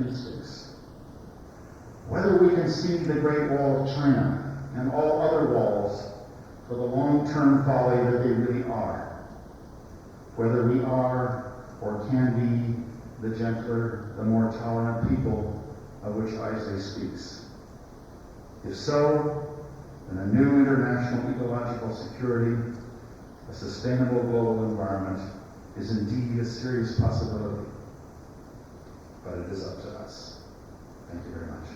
instincts. Whether we can see the Great Wall of China and all other walls for the long-term folly that they really are. Whether we are or can be the gentler, the more tolerant people of which Isaiah speaks. If so, then a new international ecological security, a sustainable global environment, is indeed a serious possibility. But it is up to us. Thank you very much.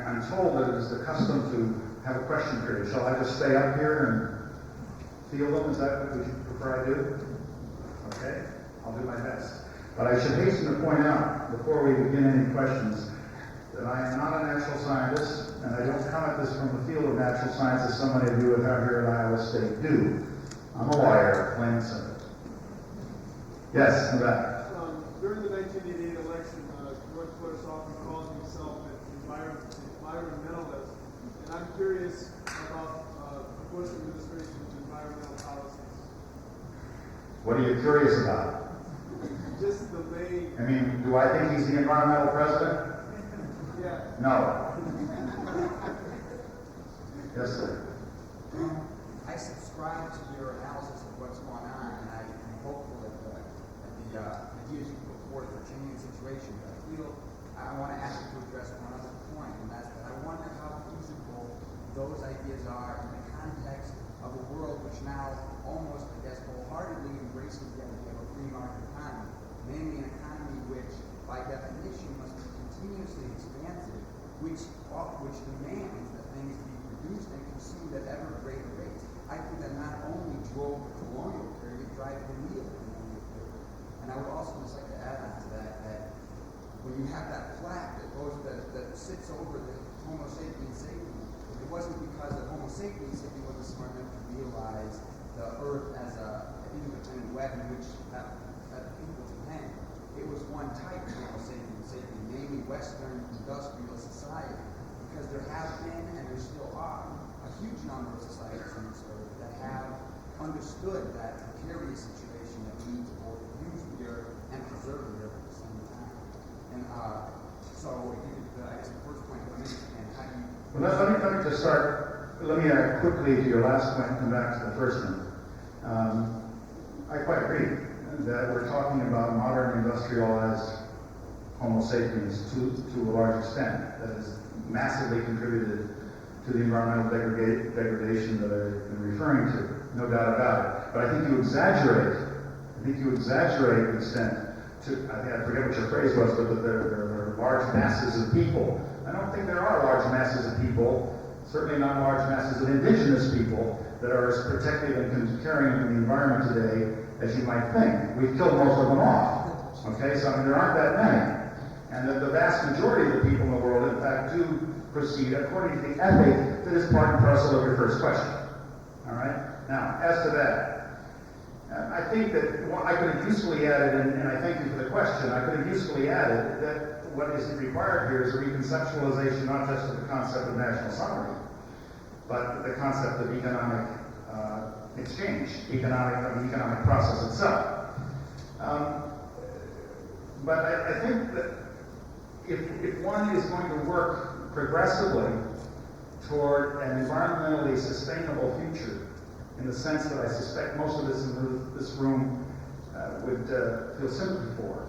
I'm told that it is the custom to have a question period. Shall I just stay up here and field them? Is that what you prefer I do? Okay, I'll do my best. But I should hasten to point out, before we begin any questions, that I am not a natural scientist, and I don't come at this from the field of natural science as so many of you out here at Iowa State do. I'm a lawyer, plain and simple. Yes, in the back. During the 1988 election, George Bush often called himself an environmentalist, and I'm curious about the Bush administration's environmental policies. What are you curious about? Just the main... I mean, do I think he's the environmental president? Yeah. No. Yes, sir. I subscribe to your analysis of what's going on, and I'm hopeful that the ideas you put forth are changing the situation. But I want to ask you to address one other point, and that's that I wonder how feasible those ideas are in the context of a world which now almost, I guess, wholeheartedly embraces the idea of a free market economy, namely an economy which, by definition, must be continuously expansive, which demands that things be produced and consumed at ever greater rates. I think that not only drove the colonial period, it drives the neo-colonial period. And I would also just like to add on to that when you have that plaque that sits over the Homo sapiens sapiens, it wasn't because the Homo sapiens sapiens wasn't smart enough to realize the Earth as an independent web in which people depend. It was one type of Homo sapiens sapiens, namely Western industrial society, because there have been and there still are a huge number of societies on this earth that have understood that precarious situation that we need to both use the earth and preserve the earth at the same time. And so, if you could, I guess the first point to understand, how do you... Well, let me just start. Let me quickly to your last point and come back to the first one. I quite agree that we're talking about modern industrialized Homo sapiens to a large extent that has massively contributed to the environmental degradation that I've been referring to, no doubt about it. But I think you exaggerate. The extent to, I forget what your phrase was, but that there are large masses of people. I don't think there are large masses of people, certainly not large masses of indigenous people, that are as protective and caring of the environment today as you might think. We've killed most of them off. Okay, so I mean, there aren't that many. And that the vast majority of the people in the world, in fact, do proceed according to the ethic that is part and parcel of your first question. All right? Now, as to that, I think that I could have usefully added, and I thank you for the question, I could have usefully added that what is required here is a reconceptualization not just of the concept of national sovereignty, but the concept of economic exchange, of the economic process itself. But I think that if one is going to work progressively toward an environmentally sustainable future, in the sense that I suspect most of us in this room would feel sympathy for,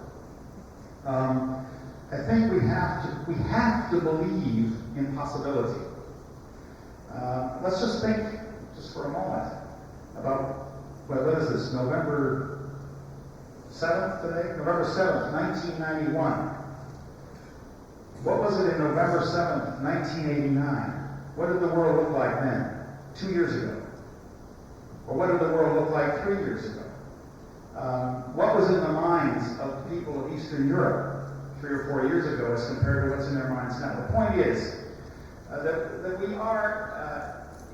I think we have to believe in possibility. Let's just think, just for a moment, about what is this? November 7th today? November 7th, 1991. What was it in November 7th, 1989? What did the world look like then, 2 years ago? Or what did the world look like 3 years ago? What was in the minds of the people of Eastern Europe 3 or 4 years ago as compared to what's in their minds now? The point is that we are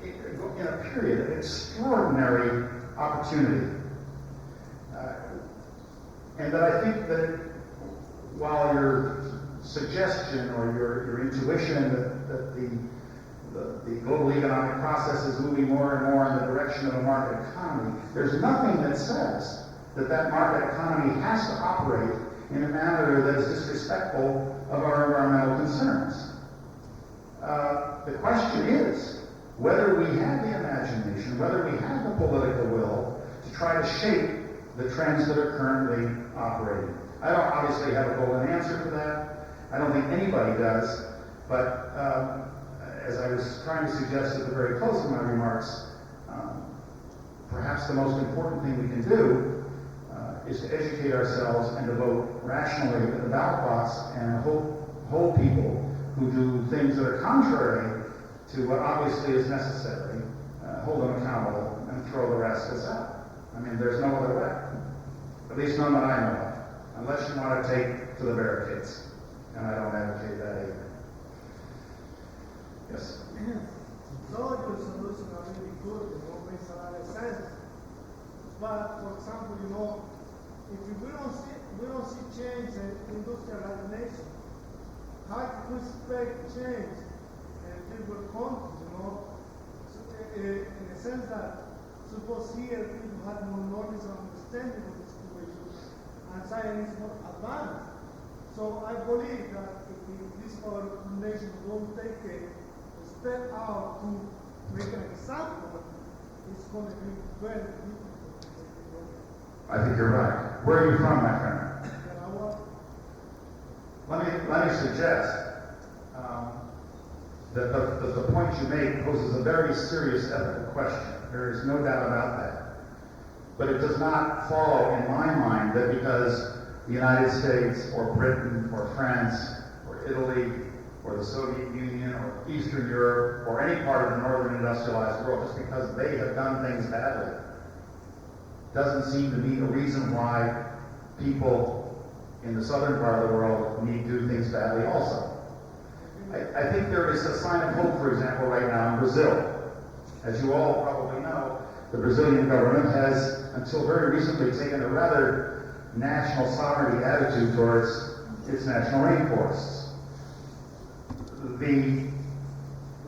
in a period of extraordinary opportunity. And that I think that while you're suggestion or your intuition that the global economic process is moving more and more in the direction of a market economy, there's nothing that says that that market economy has to operate in a manner that is disrespectful of our environmental concerns. The question is whether we have the imagination, whether we have the political will to try to shape the trends that are currently operating. I don't obviously have a golden answer for that. I don't think anybody does, but as I was trying to suggest at the very close of my remarks, perhaps the most important thing we can do is to educate ourselves and to vote rationally at the ballot box and hold people who do things that are contrary to what obviously is necessary, hold them accountable, and throw the rascals out. I mean, there's no other way. At least none that I know of. Unless you want to take to the barricades. And I don't advocate that either. Yes? So your solution are really good, makes a lot of sense. But for example, if we don't see change in industrialized nation, how can we expect change in people countries, So, in a sense that suppose here people have more knowledge and understanding of the situation, and science is more advanced. So I believe that if this our nation don't take a step out to make an example, it's going to be very difficult. I think you're right. Where are you from, my friend? Let me suggest that the point you make poses a very serious ethical question. There is no doubt about that. But it does not follow in my mind that because the United States or Britain or France or Italy or the Soviet Union or Eastern Europe or any part of the northern industrialized world, just because they have done things badly, doesn't seem to be a reason why people in the southern part of the world need to do things badly also. I think there is a sign of hope, for example, right now in Brazil. As you all probably know, the Brazilian government has, until very recently, taken a rather national sovereignty attitude towards its national rainforests.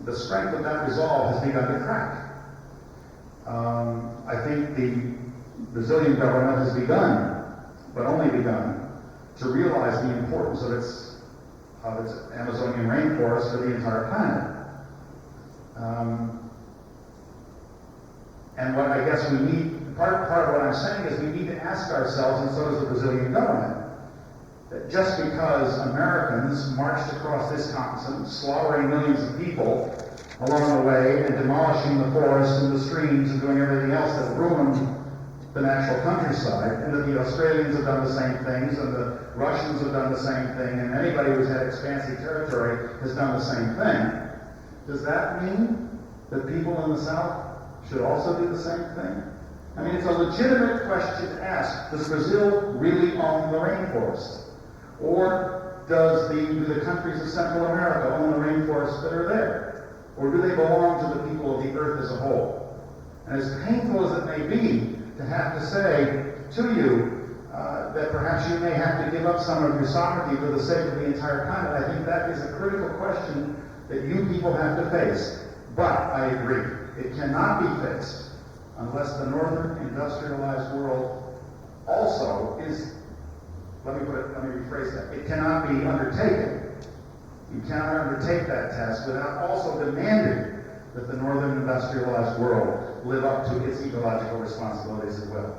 The strength of that resolve has begun to crack. I think the Brazilian government has begun, but only begun, to realize the importance of its Amazonian rainforest for the entire planet. And what I guess we need, part of what I'm saying is we need to ask ourselves, and so does the Brazilian government, that just because Americans marched across this continent, slaughtering millions of people along the way and demolishing the forests and the streams and doing everything else that ruined the natural countryside, and that the Australians have done the same things, and the Russians have done the same thing, and anybody who's had expansive territory has done the same thing. Does that mean that people in the South should also do the same thing? I mean, it's a legitimate question to ask. Does Brazil really own the rainforest? Or do the countries of Central America own the rainforests that are there? Or do they belong to the people of the earth as a whole? And as painful as it may be to have to say to you that perhaps you may have to give up some of your sovereignty for the sake of the entire planet, I think that is a critical question that you people have to face. But I agree, it cannot be fixed unless the northern industrialized world also is, let me rephrase that, it cannot be undertaken. You cannot undertake that task without also demanding that the northern industrialized world live up to its ecological responsibilities as well.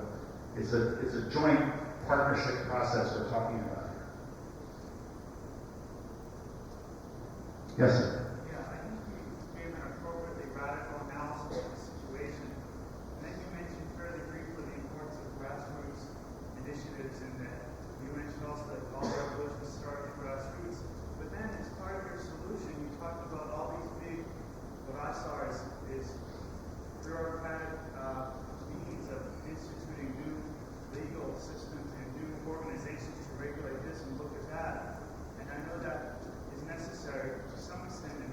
It's a joint partnership process we're talking about here. Yes, sir. Yeah, I think you gave an appropriately radical analysis of the situation. And then you mentioned fairly briefly the importance of grassroots initiatives, and that you mentioned also that all revolutions start at grassroots. But then as part of your solution, you talked about all these big, what I saw is bureaucratic means of instituting new legal systems and new organizations to regulate this and look at that. And I know that is necessary to some extent in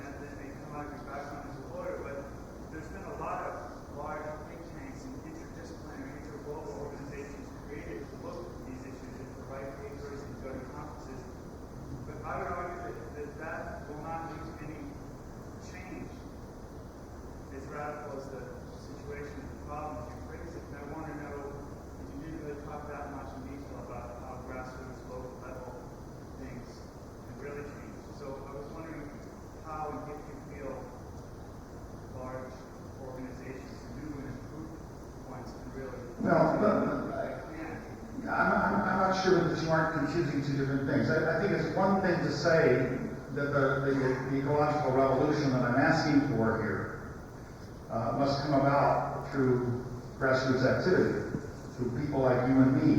things. I think it's one thing to say that the ecological revolution that I'm asking for here must come about through grassroots activity, through people like you and me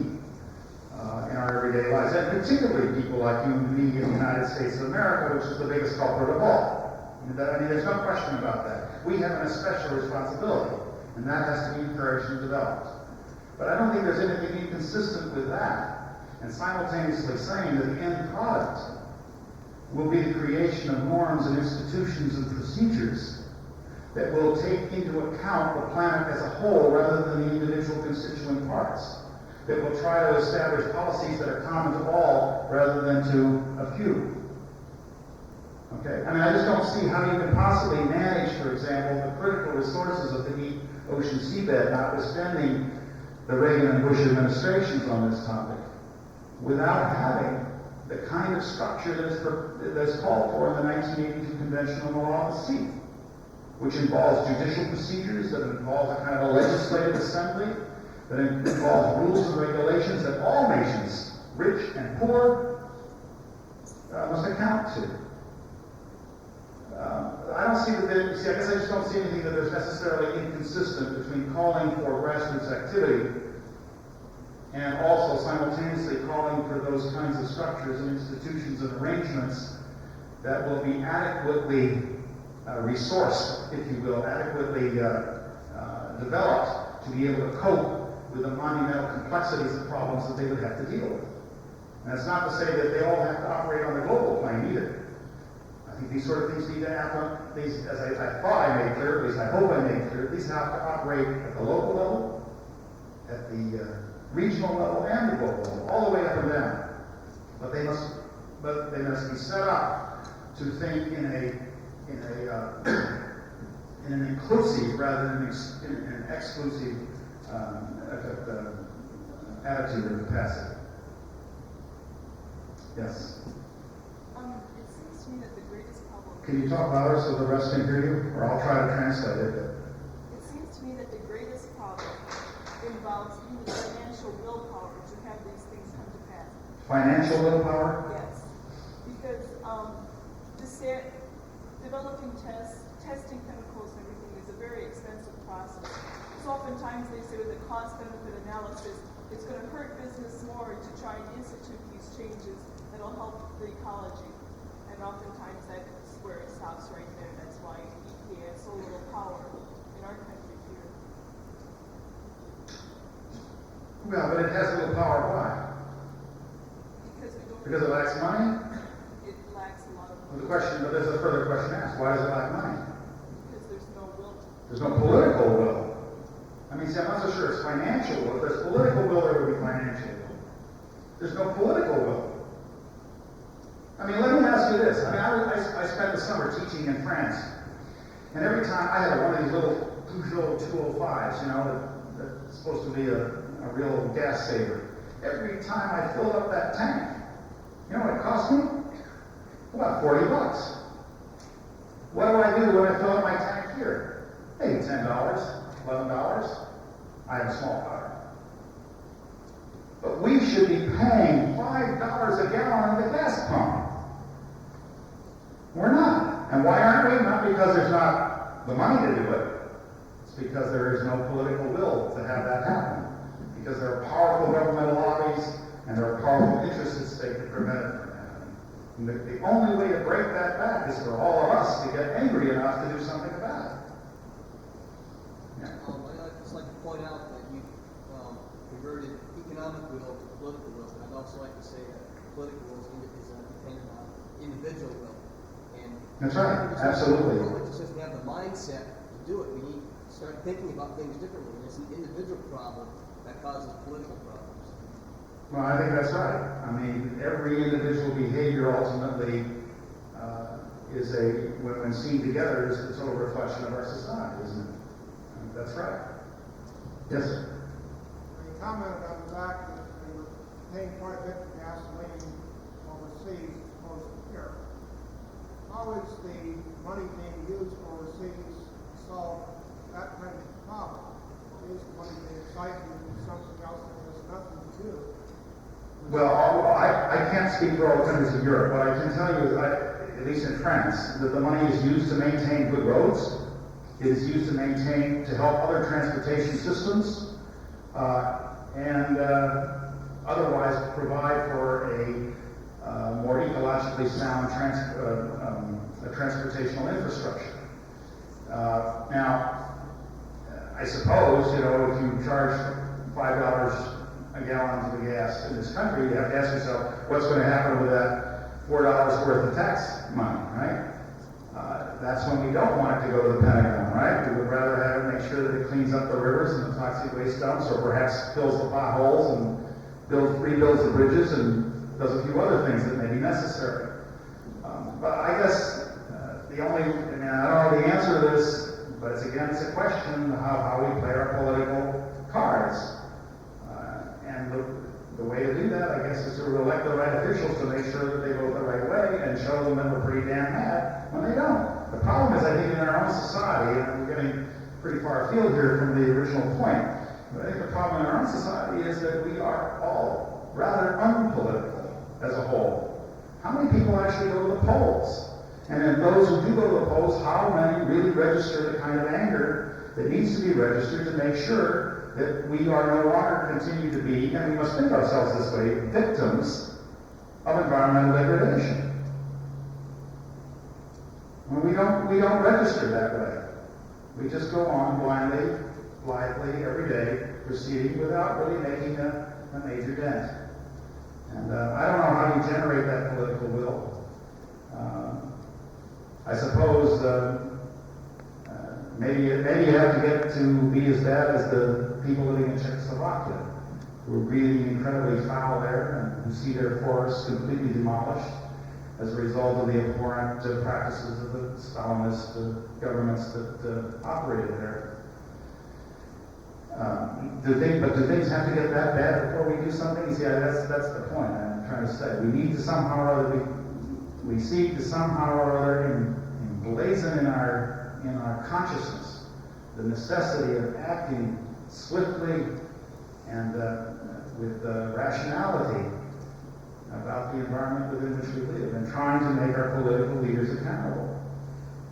in our everyday lives, and particularly people like you and me in the United States of America, which is the biggest culprit of all. I mean, there's no question about that. We have an especial responsibility, and that has to be encouraged and developed. But I don't think there's anything inconsistent with that, and simultaneously saying that the end product will be the creation of norms and institutions and procedures that will take into account the planet as a whole rather than the individual constituent parts, that will try to establish policies that are common to all rather than to a few. Okay? I mean, I just don't see how you can possibly manage, for example, the critical resources of the ocean seabed, notwithstanding the Reagan and Bush administrations on this topic, without having the kind of structure that's called for in the 1982 Convention on the Law of the Sea, which involves judicial procedures, that involves a kind of a legislative assembly, that involves rules and regulations that all nations, rich and poor, must account to. I don't see that I guess I just don't see anything that is necessarily inconsistent between calling for grassroots activity and also simultaneously calling for those kinds of structures and institutions and arrangements that will be adequately resourced, if you will, adequately developed to be able to cope with the monumental complexities of problems that they would have to deal with. And that's not to say that they all have to operate on the global plane either. I think these sort of things need to happen, as I thought I made clear, at least I hope I made clear, these have to operate at the local level, at the regional level, and the global level, all the way up and down. But they must be set up to think in an inclusive rather than in an exclusive attitude or capacity. Yes. It seems to me that the greatest problem. Can you talk louder so the rest can hear you? Or I'll try to translate it. It seems to me that the greatest problem involves the financial willpower to have these things come to pass. Financial willpower? Yes, because developing testing chemicals and everything is a very expensive process. So oftentimes they say with the cost-benefit analysis, it's going to hurt business more to try and institute these changes that will help the ecology. And oftentimes that's where it stops right there. That's why EPA has so little power in our country here. Well, but it has little power. Why? Because it lacks money? It lacks a lot of Well, money. but there's a further question asked. Why does it lack money? Because there's no will to. There's no political will. I mean, see, I'm not so sure it's financial will. If there's political will, there would be financial will. There's no political will. I mean, let me ask you this. I mean, I spent the summer teaching in France, and every time I had one of these little Peugeot 205s, you know, that's supposed to be a real gas saver. Every time I filled up that tank, you know what it cost me? About $40. What do I do when I fill up my tank here? Maybe $10, $11. I have a small car. But we should be paying $5 a gallon at the gas pump. We're not. And why aren't we? Not because there's not the money to do it. It's because there is no political will to have that happen. Because there are powerful governmental lobbies and there are powerful interests at stake to prevent it from happening. And the only way to break that back is for all of us to get angry enough to do something about it. Yeah. I'd just like to point out that you converted economic will to political will, and I'd also like to say that political will is dependent on individual will. And That's right. Absolutely. Just have to have the mindset to do it. We need to start thinking about things differently. And it's an individual problem that causes political problems. Well, I think that's right. I mean, every individual behavior ultimately is when seen together, is a total reflection of our society, isn't it? That's right. Yes, sir. You commented on the fact that they were paying quite a bit for gasoline overseas as opposed to here. How is the money being used overseas to solve that kind of problem? Or is the money being recycled into something else that has nothing to do? Well, I can't speak for all the countries of Europe. What I can tell you is, at least in France, that the money is used to maintain good roads. It is used to help other transportation systems, and otherwise provide for a more ecologically sound transportational infrastructure. Now, I suppose, if you charge $5 a gallon of the gas in this country, you have to ask yourself, what's going to happen with that $4 worth of tax money, right? That's when we don't want it to go to the Pentagon, right? We would rather have it make sure that it cleans up the rivers and the toxic waste dumps, or perhaps fills the potholes and rebuilds the bridges and does a few other things that may be necessary. But I guess I don't know the answer to this, but it's a question of how we play our political cards. And the way to do that, I guess, is to elect the right officials to make sure that they vote the right way and show them that we're pretty damn mad when they don't. The problem is, I think, in our own society, and we're getting pretty far afield here from the original point, but I think the problem in our own society is that we are all rather unpolitical as a whole. How many people actually go to the polls? And then those who do go to the polls, how many really register the kind of anger that needs to be registered to make sure that we are no longer continue to be, and we must think ourselves this way, victims of environmental degradation? When we don't register that way. We just go on blithely, every day, proceeding without really making a major dent. And I don't know how you generate that political will. I suppose maybe you have to get to be as bad as the people living in Czechoslovakia, who are breathing incredibly foul air and who see their forests completely demolished as a result of the abhorrent practices of the Stalinist governments that operated there. Do things have to get that bad before we do something? You see, that's the point I'm trying to say. We need to somehow or other, we seek to somehow or other emblazon in our consciousness the necessity of acting swiftly and with rationality about the environment within which we live, and trying to make our political leaders accountable.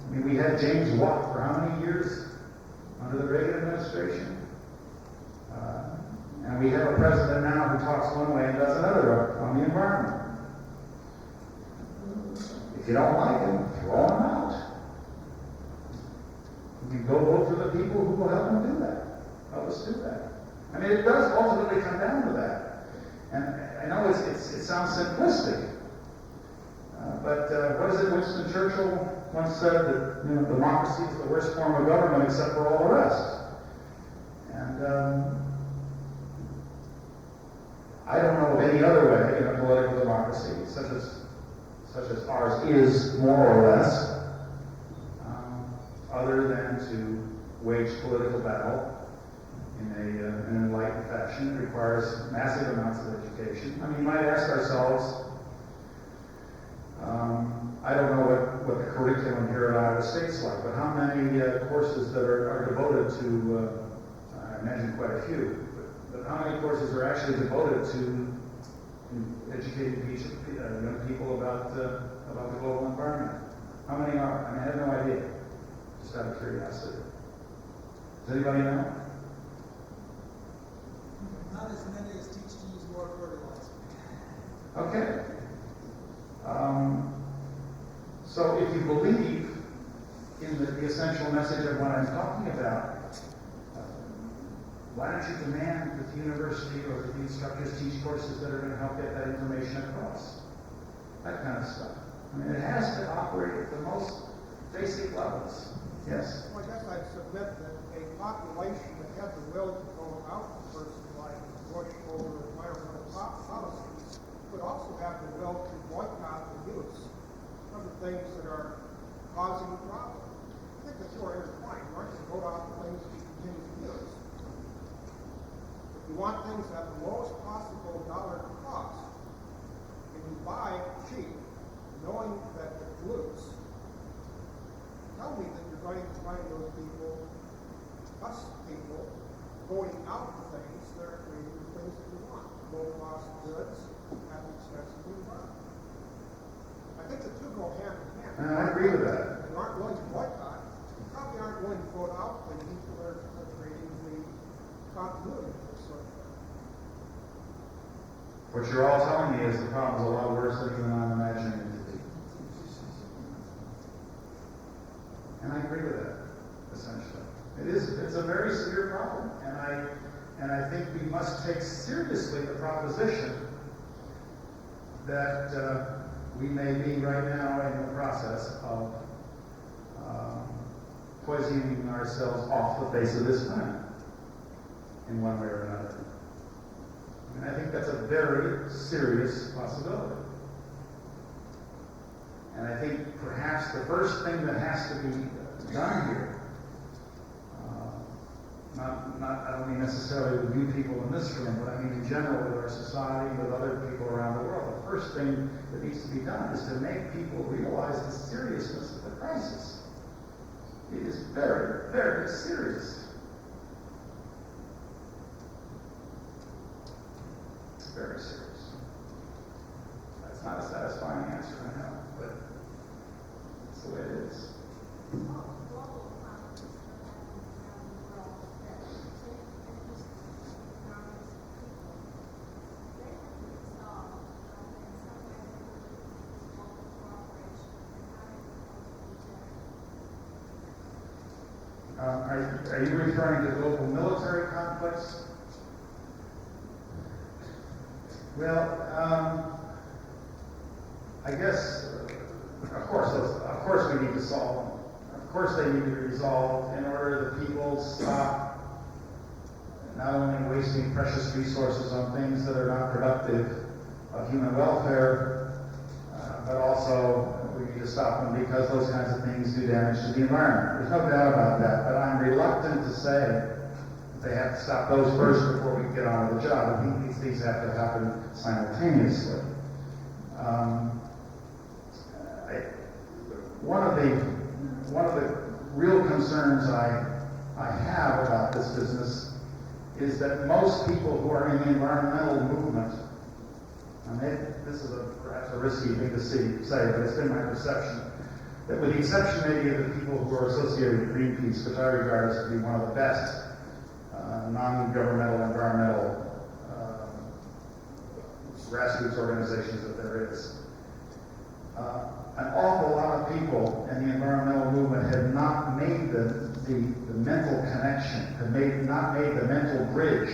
I mean, we had James Watt for how many years under the Reagan administration? And we have a president now who talks one way and does another on the environment. If you don't like him, throw him out. You go vote for the people who will help him do that. Help us do that. I mean, it does ultimately come down to that. And I know it sounds simplistic, but what is it Winston Churchill once said, that democracy is the worst form of government except for all the rest. And I don't know of any other way in a political democracy, such as ours is, more or less, other than to wage political battle in an enlightened fashion. It requires massive amounts of education. I mean, you might ask ourselves, I don't know what the curriculum here at Iowa State's like, but how many courses that are devoted to, I mentioned quite a few, but how many courses are actually devoted to educating young people about the global environment? How many are? I mean, I have no idea, just out of curiosity. Does anybody know? Not as many as teach to use more fertilizer. Okay. So if you believe in the essential message of what I'm talking about, why don't you demand that the university or that the instructors teach courses that are going to help get that information across? That kind of stuff. I mean, it has to operate at the most basic levels. Yes? Well, I guess I'd submit that a population that has the will to go out to person like Bush over environmental policies could also have the will to boycott the use of the things that are causing the problem. I think the two are intertwined. You aren't going to vote out the things that you continue to use. If you want things at the lowest possible dollar cost, and you buy cheap, knowing that it pollutes, tell me that you're going to find those people, us people, voting out the things that are creating the things that you want. Low cost goods at the expense of the environment. What you're all telling me is the problem's a lot worse than even I'm imagining it to be. And I agree with that, essentially. It's a very severe problem, and I think we must take seriously the proposition that we may be right now in the process of poisoning ourselves off the face of this planet in one way or another. And I think that's a very serious possibility. And I think perhaps the first thing that has to be done here, I don't mean necessarily with you people in this room, but I mean in general with our society, with other people around the world, the first thing that needs to be done is to make people realize the seriousness of the crisis. It is very, very serious. It's very serious. That's not a satisfying answer, I know, but it's the way it is. Are you referring to global military conflicts? Well, I guess, of course we need to solve them. Of course they need to be resolved in order that people stop not only wasting precious resources on things that are not productive of human welfare, but also we need to stop them because those kinds of things do damage to the environment. There's no doubt about that, but I'm reluctant to say that they have to stop those first before we get on with the job. I think these things have to happen simultaneously. One of the real concerns I have about this business is that most people who are in the environmental movement, and this is perhaps a risky thing to say, but it's been my perception, that with the exception maybe of the people who are associated with Greenpeace, which I regard as to be one of the best non-governmental environmental grassroots organizations that there is, an awful lot of people in the environmental movement have not made the mental connection, not made the mental bridge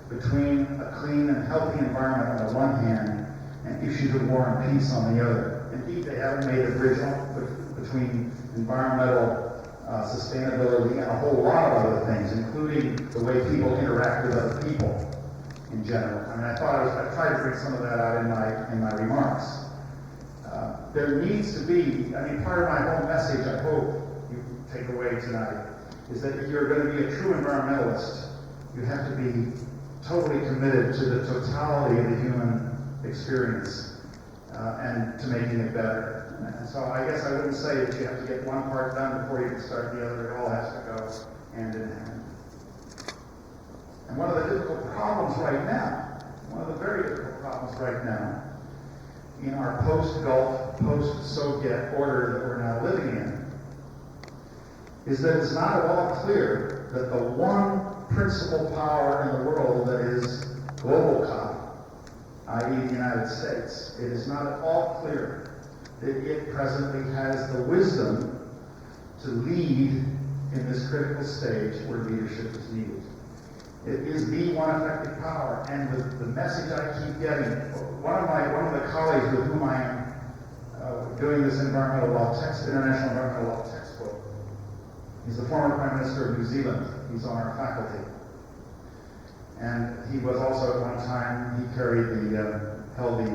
between a clean and healthy environment on the one hand and issues of war and peace on the other. Indeed, they haven't made a bridge between environmental sustainability and a whole lot of other things, including the way people interact with other people in general. I mean, I tried to bring some of that out in my remarks. There needs to be, part of my whole message, I hope you take away tonight, is that if you're going to be a true environmentalist, you have to be totally committed to the totality of the human experience and to making it better. And so I guess I wouldn't say that you have to get one part done before you can start the other. It all has to go hand in hand. And one of the difficult problems right now, one of the very difficult problems right now, in our post-Gulf, post-Soviet order that we're now living in, is that it's not at all clear that the one principal power in the world that is global cop, i.e. the United States, it is not at all clear that it presently has the wisdom to lead in this critical stage where leadership is needed. It is the one effective power, and the message I keep getting, one of the colleagues with whom I am doing this international environmental law textbook, he's the former Prime Minister of New Zealand. He's on our faculty. And he was also at one time, he held the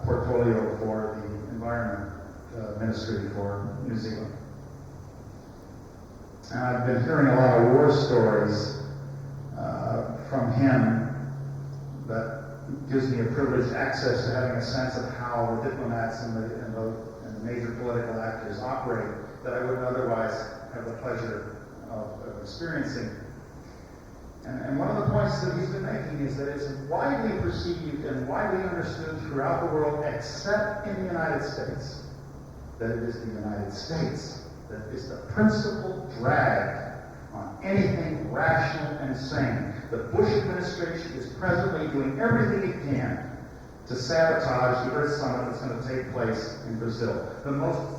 portfolio for the Environment Ministry for New Zealand. And I've been hearing a lot of war stories from him that gives me a privileged access to having a sense of how the diplomats and the major political actors operate that I wouldn't otherwise have the pleasure of experiencing. And one of the points that he's been making is that it's widely perceived and widely understood throughout the world, except in the United States, that it is the United States that is the principal drag on anything rational and sane. the Bush administration is presently doing everything it can to sabotage the Earth Summit that's going to take place in Brazil,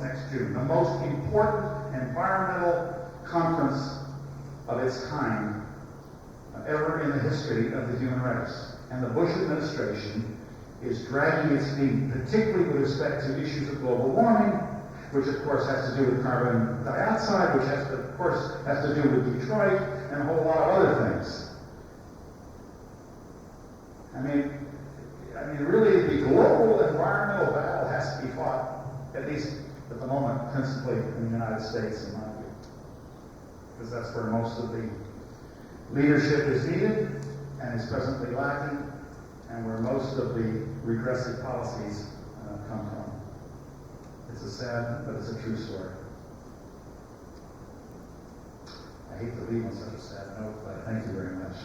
next June, the most important environmental conference of its kind ever in the history of the human race. And the Bush administration is dragging its feet, particularly with respect to issues of global warming, which of course has to do with carbon dioxide, which of course has to do with Detroit, and a whole lot of other things. I mean, really, the global environmental battle has to be fought, at least at the moment, principally in the United States, in my view. Because that's where most of the leadership is needed and is presently lacking, and where most of the regressive policies come from. It's a sad, but it's a true story. I hate to leave on such a sad note, but thank you very much.